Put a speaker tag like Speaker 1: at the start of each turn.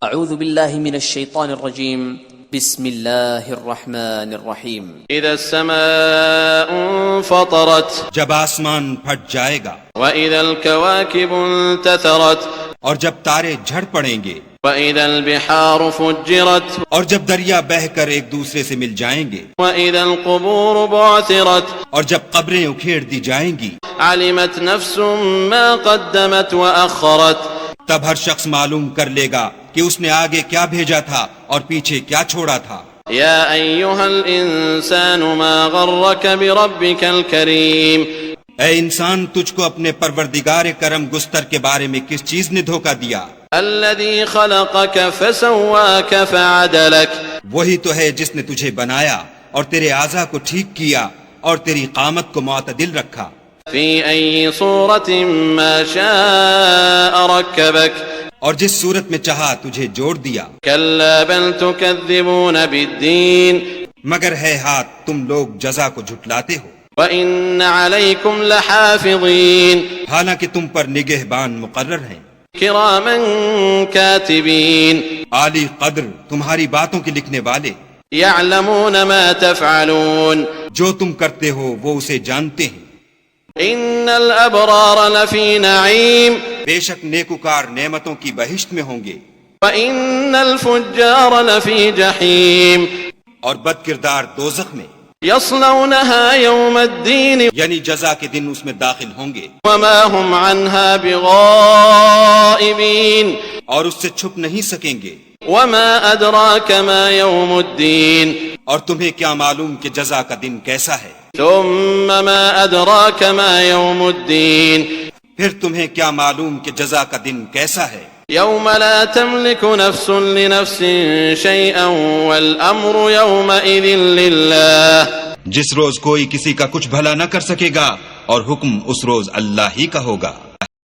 Speaker 1: اعوذ باللہ من الشیطان الرجیم بسم اللہ الرحمن الرحیم
Speaker 2: اذا السماء انفطرت
Speaker 3: جب آسمان پھٹ جائے گا،
Speaker 2: واذا الكواكب انتثرت
Speaker 3: اور جب تارے جھڑ پڑیں گے،
Speaker 2: واذا البحار فجرت
Speaker 3: اور جب دریا بہہ کر ایک دوسرے سے مل جائیں گے،
Speaker 2: واذا القبور بعثرت
Speaker 3: اور جب قبریں اکھیڑ دی جائیں گی،
Speaker 2: علمت نفس ما قدمت واخرت
Speaker 3: تب ہر شخص معلوم کر لے گا کہ اس نے آگے کیا بھیجا تھا اور پیچھے کیا چھوڑا تھا۔
Speaker 2: یا ایھا الانسان ما غرک بربک الکریم،
Speaker 3: اے انسان، تجھ کو اپنے پروردگار کرم گستر کے بارے میں کس چیز نے دھوکہ دیا؟
Speaker 2: الذی خلقک فسواک فعدلک،
Speaker 3: وہی تو ہے جس نے تجھے بنایا اور تیرے اعضاء کو ٹھیک کیا اور تیری قامت کو معتدل رکھا۔
Speaker 2: فی ای صورت ما شاء رکبک،
Speaker 3: اور جس صورت میں چاہا تجھے جوڑ دیا۔
Speaker 2: کلا بل تکذبون بالدین،
Speaker 3: مگر ہے ہاتھ تم لوگ جزا کو جھٹلاتے ہو،
Speaker 2: وَإِنَّ عَلَيْكُمْ لَحَافِظِينَ،
Speaker 3: حالانکہ تم پر نگہبان مقرر ہیں،
Speaker 2: كِرَامًا كَاتِبِينَ،
Speaker 3: عالی قدر تمہاری باتوں کے لکھنے والے،
Speaker 2: يَعْلَمُونَ مَا تَفْعَلُونَ،
Speaker 3: جو تم کرتے ہو وہ اسے جانتے ہیں۔
Speaker 2: إِنَّ الْأَبْرَارَ لَفِي نَعِيمٍ،
Speaker 3: بے شک نیکوکار نعمتوں کی بہشت میں ہوں گے،
Speaker 2: وَإِنَّ الْفُجَّارَ لَفِي جَحِيمٍ،
Speaker 3: اور بد کردار دوزخ میں،
Speaker 2: يَصْلَوْنَهَا يَوْمَ الدِّينِ،
Speaker 3: یعنی جزا کے دن اس میں داخل ہوں گے،
Speaker 2: وَمَا هُمْ عَنْهَا بِغَائِبِينَ،
Speaker 3: اور اس سے چھپ نہیں سکیں گے۔
Speaker 2: وَمَا أَدْرَاكَ مَا يَوْمُ الدِّينِ،
Speaker 3: اور تمہیں کیا معلوم کہ جزا کا دن کیسا ہے؟
Speaker 2: ثُمَّ مَا أَدْرَاكَ مَا يَوْمُ الدِّينِ،
Speaker 3: پھر تمہیں کیا معلوم کہ جزا کا دن کیسا ہے؟
Speaker 2: يَوْمَ لَا تَمْلِكُ نَفْسٌ لِنَفْسٍ شَيْئًا وَالْأَمْرُ يَوْمَئِذٍ لِلَّهِ،
Speaker 3: جس روز کوئی کسی کا کچھ بھلا نہ کر سکے گا اور حکم اس روز اللہ ہی کا ہوگا۔